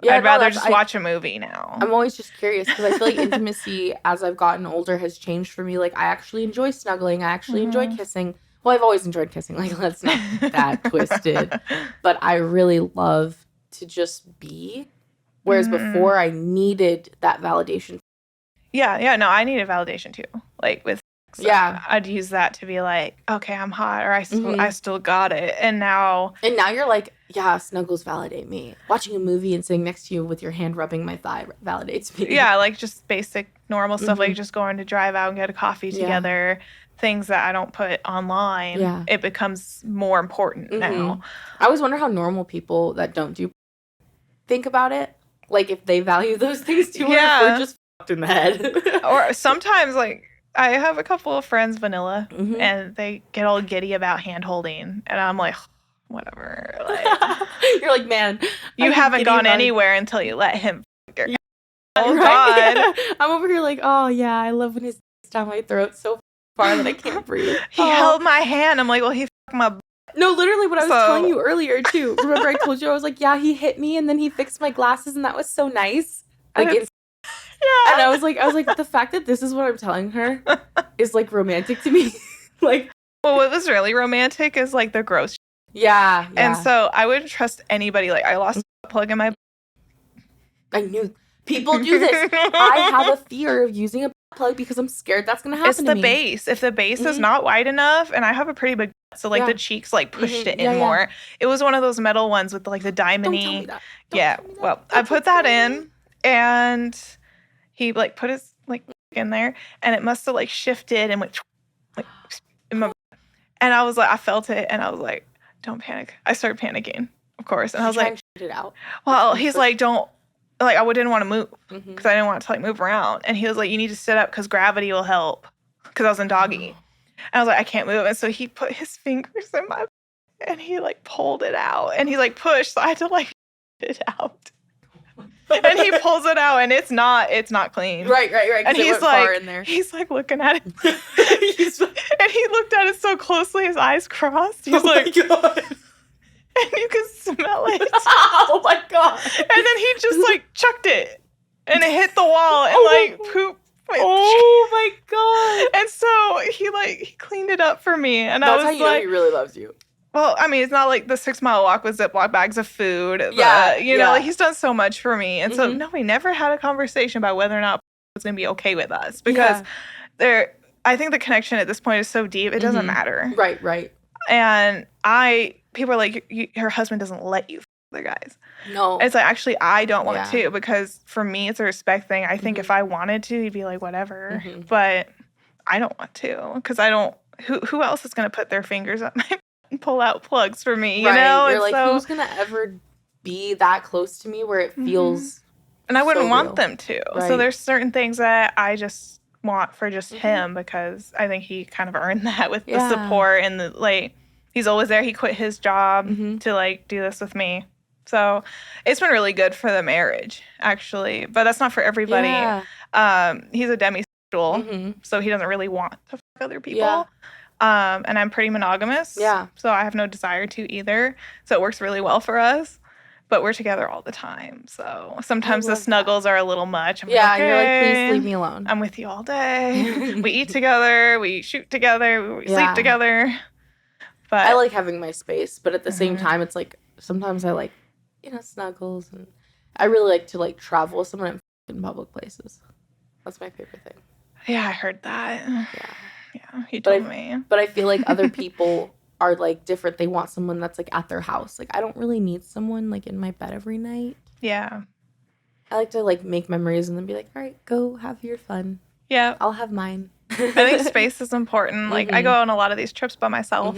I'd rather just watch a movie now. I'm always just curious because I feel like intimacy, as I've gotten older, has changed for me. Like, I actually enjoy snuggling. I actually enjoy kissing. Well, I've always enjoyed kissing. Like, let's not that twisted. But I really love to just be. Whereas before, I needed that validation. Yeah. No, I needed validation too. Like with I'd use that to be like, okay, I'm hot, or I still got it. And now you're like, yeah, snuggles validate me. Watching a movie and sitting next to you with your hand rubbing my thigh validates me. Yeah, like just basic normal stuff, like just going to drive out and get a coffee together. Things that I don't put online. It becomes more important now. I always wonder how normal people that don't do think about it. Like if they value those things too, or if we're just fucked in the head. Or sometimes like I have a couple of friends, vanilla, and they get all giddy about hand holding, and I'm like, whatever. Like, you're like, man, you haven't gone anywhere until you let him. Oh God, I'm over here like, oh yeah, I love when his down my throat so far that I can't breathe. He held my hand. I'm like, well, he fucked my. No, literally what I was telling you earlier too. Remember I told you I was like, yeah, he hit me and then he fixed my glasses and that was so nice. Like it's. Yeah. And I was like, the fact that this is what I'm telling her is like romantic to me. Like, well, what was really romantic is like the gross. Yeah. And so I wouldn't trust anybody. Like I lost a plug in my. I knew people do this. I have a fear of using a plug because I'm scared that's gonna happen. It's the base. If the base is not wide enough, and I have a pretty big, so like the cheeks like pushed it in more. It was one of those metal ones with like the diamond-y. Well, I put that in, and he like put his like in there, and it must have like shifted and went like in my, and I was like, I felt it, and I was like, don't panic. I started panicking, of course, and I was like, it out. Well, he's like, don't. Like, I didn't want to move because I didn't want to like move around. And he was like, you need to sit up because gravity will help. Because I was in doggy. And I was like, I can't move. And so he put his fingers in my, and he like pulled it out. And he like pushed. So I had to like it out. And he pulls it out, and it's not clean. Right. And he's like, he's like looking at it. And he looked at it so closely, his eyes crossed. He's like, God. And you can smell it. Oh my God. And then he just like chucked it. And it hit the wall and like poop. Oh my God. And so he cleaned it up for me. And that's I was how you know he really loves you. Well, I mean, it's not like the 6 mile walk with Ziploc bags of food. But, you know, like he's done so much for me. And so no, we never had a conversation about whether or not it's going to be okay with us. Because I think the connection at this point is so deep, it doesn't matter. Right. And people are like, her husband doesn't let you f other guys. No. It's like, actually, I don't want to, because for me, it's a respect thing. I think if I wanted to, he'd be like, whatever. But I don't want to, because I don't, who else is going to put their fingers up my and pull out plugs for me, you know? You're like, who's going to ever be that close to me where it feels and I wouldn't want real. them to. Right. So there's certain things that I just want for just him, because I think he kind of earned that with the support and the, like, He's always there. He quit his job to like do this with me. So it's been really good for the marriage, actually. But that's not for everybody. Yeah. He's a demisexual, so he doesn't really want to fuck other people. Yeah. And I'm pretty monogamous. Yeah. So I have no desire to either. So it works really well for us. But we're together all the time. So sometimes the snuggles are a little much. I'm like, okay, you're like, please leave me alone. I'm with you all day. We eat together. We shoot together. We sleep together. But I like having my space. But at the same time, it's like sometimes I like, snuggles. And I really like to like travel with someone in public places. That's my favorite thing. Yeah, I heard that. Yeah, he told me. But I feel like other people are like different. They want someone that's like at their house. Like I don't really need someone like in my bed every night. Yeah. I like to like make memories and then be like, all right, go have your fun. Yeah. I'll have mine. I think space is important. Like I go on a lot of these trips by myself.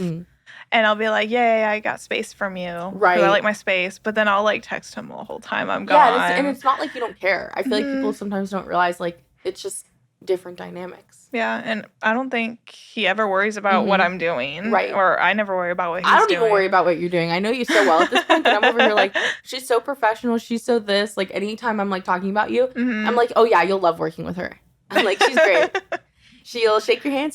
And I'll be like, yay, I got space from you. Right. Because I like my space. But then I'll like text him the whole time I'm gone. Yeah, and it's not like you don't care. I feel like people sometimes don't realize like it's just different dynamics. Yeah, and I don't think he ever worries about what I'm doing. Right. Or I never worry about what he's doing. I don't even worry about what you're doing. I know you so well at this point that I'm over here like, she's so professional. She's so this. Like anytime I'm like talking about you, I'm like, oh yeah, you'll love working with her. I'm like, she's great. She'll shake your hand.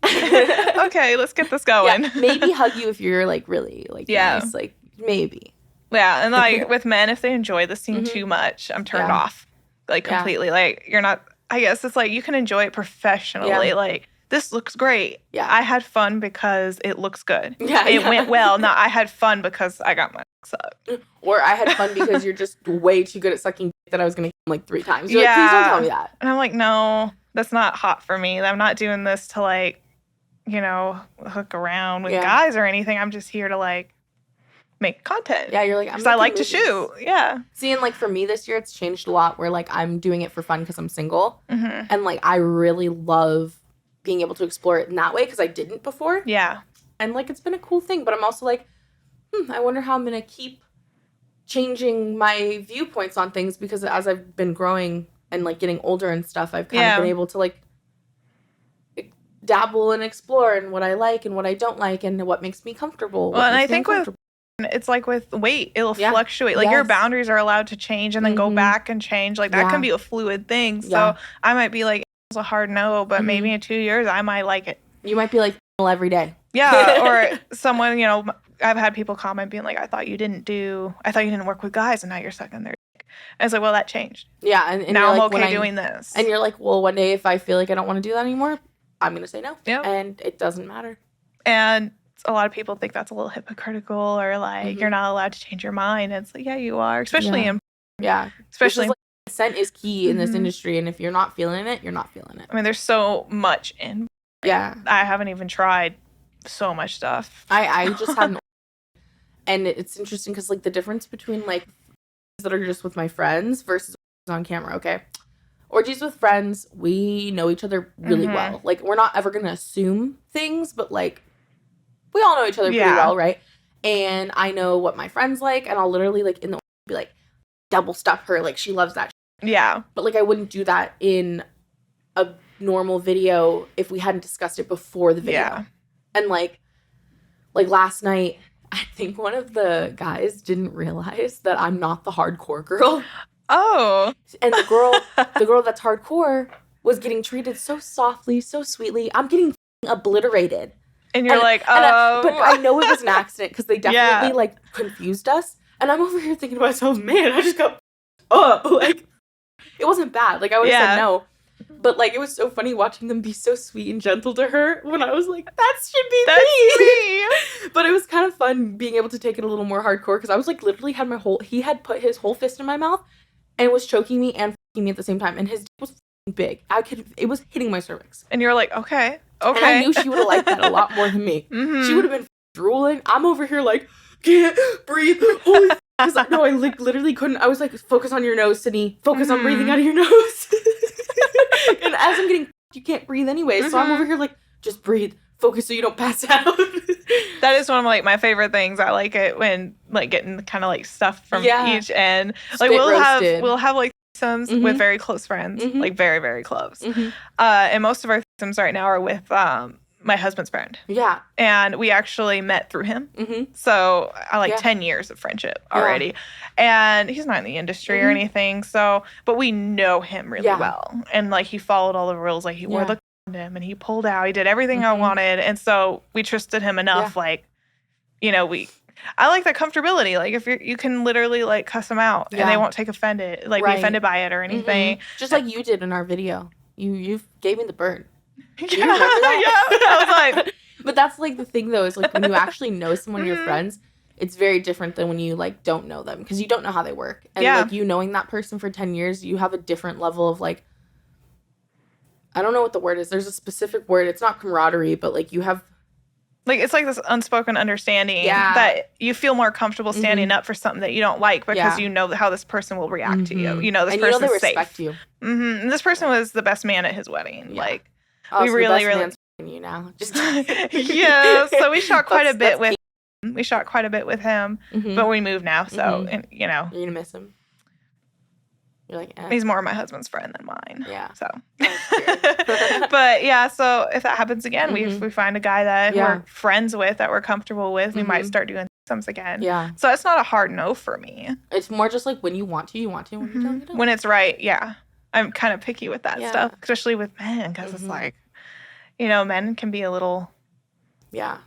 Okay, let's get this going. Yeah, maybe hug you if you're like really like nice. Like maybe. Yeah, and like with men, if they enjoy the scene too much, I'm turned off. Like completely. Like you're not. I guess it's like you can enjoy it professionally. Yeah. Like this looks great. Yeah, I had fun because it looks good. Yeah, it went well. Not I had fun because I got my sucked. Or I had fun because you're just way too good at sucking that I was gonna like 3 times. You're like, please don't tell me that. And I'm like, no, that's not hot for me. I'm not doing this to like, hook around with guys or anything. I'm just here to like make content. Yeah, you're like, because I like to shoot. Yeah. See, and like for me this year, it's changed a lot where like I'm doing it for fun because I'm single. And like I really love being able to explore it in that way because I didn't before. Yeah. And like it's been a cool thing, but I'm also like, I wonder how I'm going to keep changing my viewpoints on things because as I've been growing and like getting older and stuff, I've kind of been able to like dabble and explore and what I like and what I don't like and what makes me comfortable. Well, and I think it's like with weight, it'll fluctuate. Like your boundaries are allowed to change and then go back and change. Like that can be a fluid thing. So I might be like, it's a hard no, but maybe in 2 years I might like it. You might be like every day. Yeah, or someone, I've had people comment being like, I thought you didn't work with guys and now you're sucking their dick. And it's like, well, that changed. Yeah, and now I'm okay doing this. And you're like, well, one day if I feel like I don't want to do that anymore, I'm going to say no. Yeah. And it doesn't matter. And a lot of people think that's a little hypocritical or like you're not allowed to change your mind. And it's like, yeah, you are. Especially in especially like, consent is key in this industry. And if you're not feeling it, you're not feeling it. I mean, there's so much in. Yeah. I haven't even tried so much stuff. I just haven't. And it's interesting because like the difference between like that are just with my friends versus on camera, okay? Orgies with friends, we know each other really well. Like, we're not ever going to assume things, but, like, we all know each other pretty well, right? And I know what my friends like, and I'll literally, like, in the be like, double stuff her. Like, she loves that. Yeah. But, like, I wouldn't do that in a normal video if we hadn't discussed it before the video. Yeah. And, like last night, I think one of the guys didn't realize that I'm not the hardcore girl. Oh. And the girl that's hardcore was getting treated so softly, so sweetly. I'm getting obliterated. And you're like, oh. But I know it was an accident because they definitely, like, confused us. And I'm over here thinking to myself, man, I just got up. Like, it wasn't bad. Like, I would have said no. But, like, it was so funny watching them be so sweet and gentle to her when I was like, that should be me. But it was kind of fun being able to take it a little more hardcore because I was, like, literally had he had put his whole fist in my mouth and was choking me and f***ing me at the same time. And his dick was big. It was hitting my cervix. And you were like, okay. And I knew she would have liked that a lot more than me. She would have been drooling. I'm over here like, can't breathe. Holy because I like literally couldn't. I was like, focus on your nose, Sydney. Focus on breathing out of your nose. And as I'm getting, you can't breathe anyway. So I'm over here like, just breathe. Focus so you don't pass out. That is one of like my favorite things. I like it when like getting kind of like stuff from each end. Like we'll have like threesomes with very close friends, like very, very close. And most of our threesomes right now are with my husband's friend. Yeah. And we actually met through him. Mm-hmm. So I like 10 years of friendship already. And he's not in the industry or anything. So, but we know him really well. And like he followed all the rules. Like he wore the condom and he pulled out. He did everything I wanted. And so we trusted him enough. Like, you know, I like that comfortability. Like if you can literally like cuss them out and they won't be offended by it or anything. Just like you did in our video. You gave me the bird. Yeah. I was like, but that's like the thing though, is like when you actually know someone, your friends, it's very different than when you like don't know them because you don't know how they work. And like you knowing that person for 10 years, you have a different level of like, I don't know what the word is. There's a specific word. It's not camaraderie, but like you have. Like, it's like this unspoken understanding that you feel more comfortable standing up for something that you don't like because you know how this person will react to you. You know, this person's safe. Respect you. And this person was the best man at his wedding. Yeah. Like, we really, really. Man's you now. Just yeah. So we shot quite a bit with. We shot quite a bit with him, but we moved now. So and, you know, you're gonna miss him. You're like, he's more my husband's friend than mine. Yeah. So, but yeah. So if that happens again, we find a guy that we're friends with, that we're comfortable with, we might start doing some again. Yeah. So it's not a hard no for me. It's more just like when you want to. When you don't. When it's right. Yeah. I'm kind of picky with that stuff, especially with men, because it's like, you know, men can be a little. Yeah.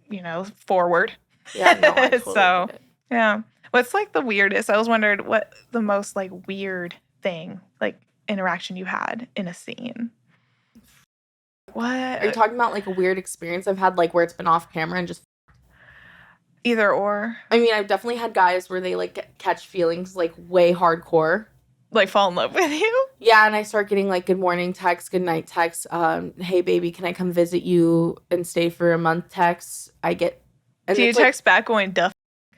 You know, forward. Yeah. No, I totally so yeah. What's like the weirdest? I was wondering what the most like weird thing, like interaction you had in a scene. What? Are you talking about like a weird experience I've had, like where it's been off camera and just either or? I mean, I've definitely had guys where they like catch feelings like way hardcore. Like fall in love with you? Yeah, and I start getting like good morning texts, good night texts, hey baby, can I come visit you and stay for a month texts. I get. And do you text back going duff?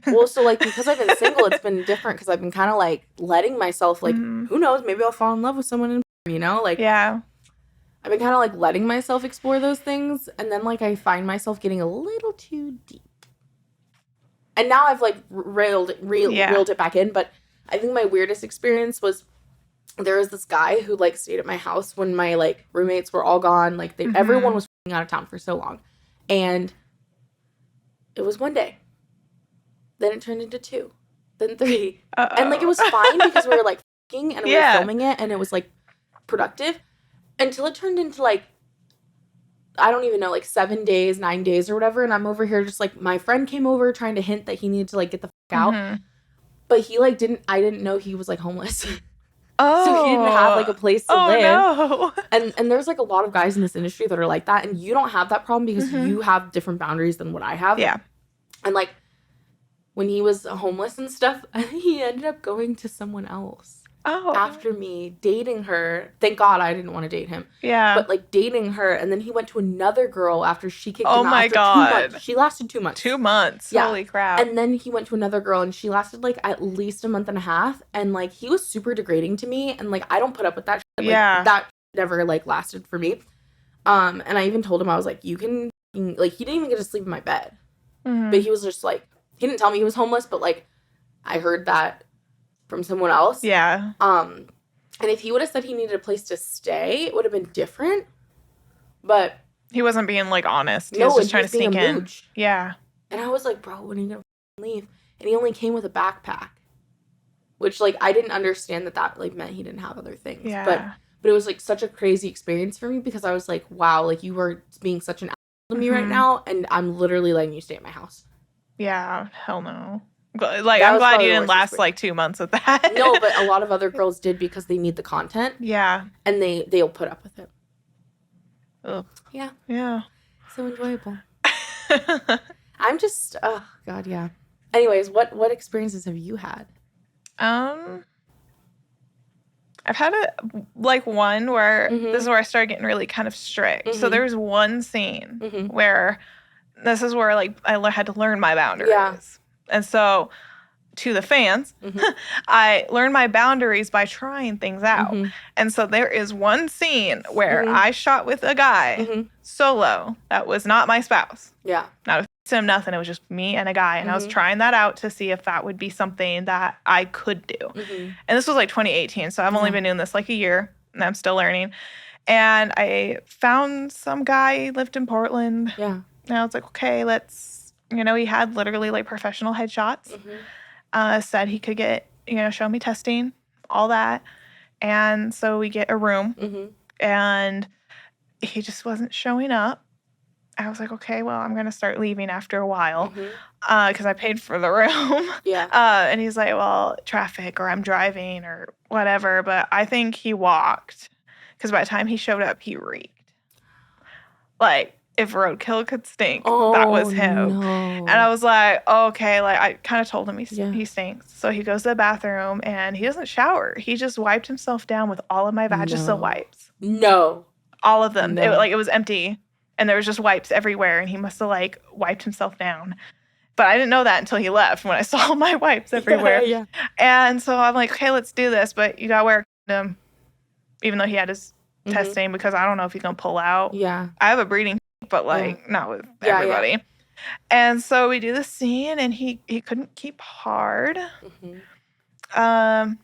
Well, so, like, because I've been single, it's been different because I've been kind of, like, letting myself, like, who knows, maybe I'll fall in love with someone, you know? Like, yeah. I've been kind of, like, letting myself explore those things, and then, like, I find myself getting a little too deep. And now I've, like, reeled it back in, but I think my weirdest experience was there was this guy who, like, stayed at my house when my, like, roommates were all gone. Like, everyone was out of town for so long. And it was one day. Then it turned into 2. Then 3. And, like, it was fine because we were, like, f***ing and we were filming it and it was, like, productive. Until it turned into, like, I don't even know, like, 7 days, 9 days or whatever. And I'm over here just, like, my friend came over trying to hint that he needed to, like, get the f*** out. But he, like, I didn't know he was, like, homeless. Oh. So he didn't have, like, a place to live. No. And there's, like, a lot of guys in this industry that are like that. And you don't have that problem because you have different boundaries than what I have. Yeah. And, like, when he was homeless and stuff, he ended up going to someone else. Oh. After me, dating her. Thank God I didn't want to date him. Yeah. But, like, dating her. And then he went to another girl after she kicked him out. Oh, my God. 2 months. She lasted 2 months. 2 months. Yeah. Holy crap. And then he went to another girl, and she lasted, like, at least a month and a half. And, like, he was super degrading to me. And, like, I don't put up with that shit. Like, that never, like, lasted for me. And I even told him, I was like, you can, like, he didn't even get to sleep in my bed. But he was just, like, he didn't tell me he was homeless, but, like, I heard that from someone else. Yeah. And if he would have said he needed a place to stay, it would have been different. But he wasn't being, like, honest. He was just trying to sneak in. Mooch. Yeah. And I was like, bro, when are you going to leave? And he only came with a backpack. Which, like, I didn't understand that, like, meant he didn't have other things. Yeah. But it was, like, such a crazy experience for me because I was like, wow, like, you are being such an asshole to me right now, and I'm literally letting you stay at my house. Yeah. Hell no. Like, I'm glad you didn't last, like, 2 months with that. No, but a lot of other girls did because they need the content. Yeah. And they'll put up with it. Ugh. Yeah. Yeah. So enjoyable. I'm just, oh, God, yeah. Anyways, what experiences have you had? I've had one where this is where I started getting really kind of strict. So there was one scene where this is where, like, I had to learn my boundaries. Yeah. And so, to the fans, I learned my boundaries by trying things out. And so there is one scene where I shot with a guy solo that was not my spouse. Yeah. Not with him, nothing. It was just me and a guy. And I was trying that out to see if that would be something that I could do. And this was like 2018. So I've only been doing this like a year and I'm still learning. And I found some guy, he lived in Portland. Yeah. And I was like, okay, let's, he had literally like professional headshots. Said he could get, show me testing, all that. And so we get a room and he just wasn't showing up. I was like, okay, well, I'm going to start leaving after a while because I paid for the room. Yeah. And he's like, well, traffic or I'm driving or whatever. But I think he walked because by the time he showed up, he reeked. Like, if roadkill could stink, that was him. No. And I was like, okay, like I kind of told him he stinks. So he goes to the bathroom and he doesn't shower. He just wiped himself down with all of my Vagisil wipes. No. All of them. No. It was empty. And there was just wipes everywhere, and he must have, like, wiped himself down. But I didn't know that until he left when I saw my wipes everywhere. Yeah. And so I'm like, okay, let's do this. But you got to wear a condom, even though he had his testing, because I don't know if he's going to pull out. Yeah. I have a breeding, but, like, not with everybody. Yeah. And so we do the scene, and he couldn't keep hard. I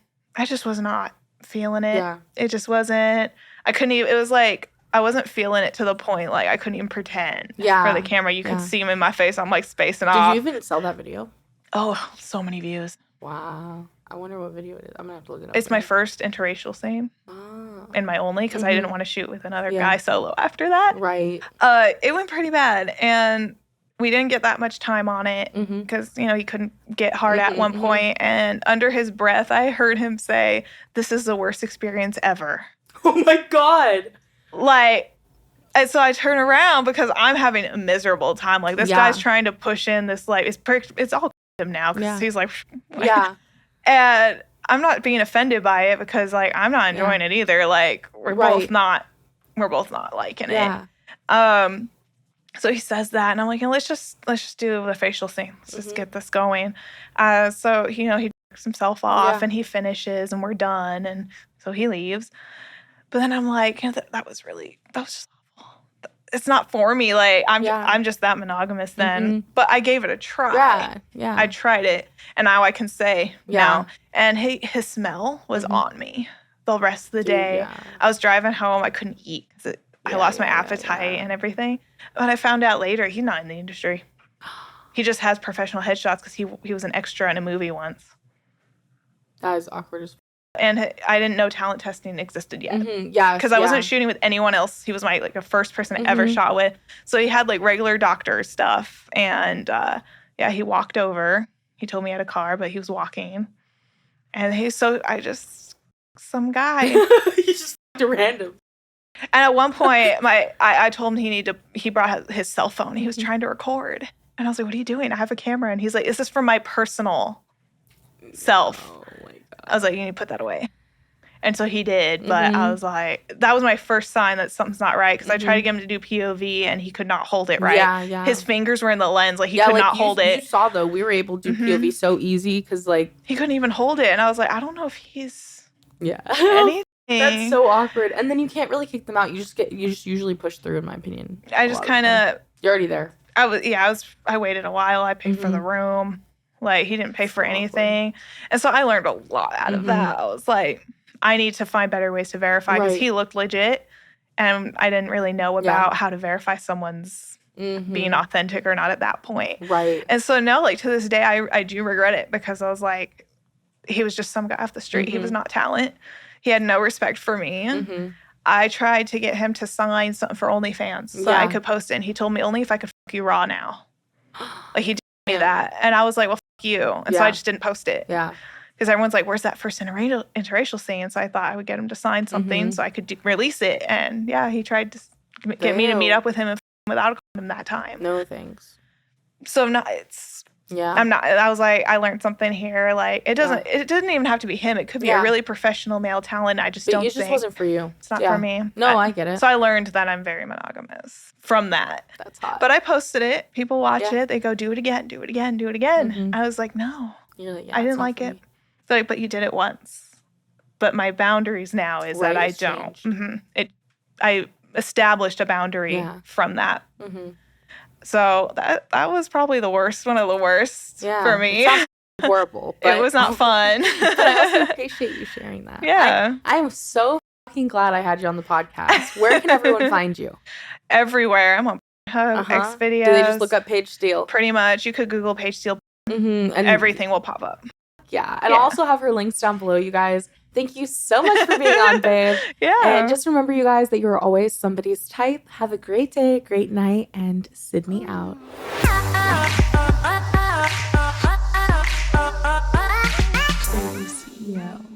just was not feeling it. Yeah. It just wasn't. I couldn't even. It was like, I wasn't feeling it to the point, like, I couldn't even pretend for the camera. You could see him in my face. I'm, like, spacing off. Did you even sell that video? Oh, so many views. Wow. I wonder what video it is. I'm going to have to look it up. It's my first interracial scene. Oh. And my only, because I didn't want to shoot with another guy solo after that. Right. It went pretty bad. And we didn't get that much time on it because, he couldn't get hard at one point. And under his breath, I heard him say, "This is the worst experience ever." Oh, my God. Like, and so I turn around because I'm having a miserable time. Like, this guy's trying to push in this, like, it's all him now because he's like, yeah. And I'm not being offended by it because, like, I'm not enjoying it either. Like, we're both not liking it. So he says that, and I'm like, let's just do the facial scene. Let's just get this going. So, he jerks himself off and he finishes and we're done. And so he leaves. But then I'm like, that was just awful. It's not for me. Like, I'm just that monogamous then. But I gave it a try. Yeah. I tried it. And now I can say no. And his smell was on me the rest of the day. Yeah. I was driving home. I couldn't eat because I lost my appetite and everything. But I found out later he's not in the industry. He just has professional headshots because he was an extra in a movie once. That is awkward as And I didn't know talent testing existed yet. Yeah. Because I wasn't shooting with anyone else. He was my, like, the first person I ever shot with. So he had, like, regular doctor stuff. And, he walked over. He told me he had a car, but he was walking. And some guy. He just a random. And at one point, I told him he brought his cell phone. He was trying to record. And I was like, what are you doing? I have a camera. And he's like, this is for my personal self. Oh, my God. I was like, you need to put that away. And so he did. But I was like, that was my first sign that something's not right. Because I tried to get him to do POV and he could not hold it right. Yeah. His fingers were in the lens. Like, he could not hold it. You saw, though, we were able to do POV so easy because, like, he couldn't even hold it. And I was like, I don't know if he's anything. That's so awkward. And then you can't really kick them out. You just usually push through, in my opinion. I just kind of. You're already there. I waited a while. I paid for the room. Like, he didn't pay for anything. And so I learned a lot out of that. I was like, I need to find better ways to verify because he looked legit. And I didn't really know about how to verify someone's being authentic or not at that point. Right. And so now, like, to this day, I do regret it because I was like, he was just some guy off the street. He was not talent. He had no respect for me. I tried to get him to sign something for OnlyFans so I could post it. And he told me only if I could fuck you raw now. Like, he told me that. And I was like, well, fuck you. And so I just didn't post it. Yeah. Because everyone's like, where's that first interracial scene? So I thought I would get him to sign something so I could release it. And he tried to get me to meet up with him without a condom that time. No thanks. So I'm not. I was like, I learned something here. Like, it didn't even have to be him. It could be a really professional male talent. I just don't think. It just wasn't for you. It's not for me. No, I get it. So I learned that I'm very monogamous from that. That's hot. But I posted it. People watch it. They go, do it again, do it again, do it again. I was like, no. You're like, I didn't like it. So, like, but you did it once. But my boundaries now is that I don't. I established a boundary from that. So that was probably the worst, one of the worst for me. It sounds horrible. But it was not fun. But I also appreciate you sharing that. Yeah. I am so fucking glad I had you on the podcast. Where can everyone find you? Everywhere. I'm on Xvideos. Do they just look up Paige Steele? Pretty much. You could Google Paige Steele. And everything will pop up. Yeah. And I'll also have her links down below, you guys. Thank you so much for being on, babe. Yeah. And just remember, you guys, that you're always somebody's type. Have a great day, great night, and Sydney out. CEO.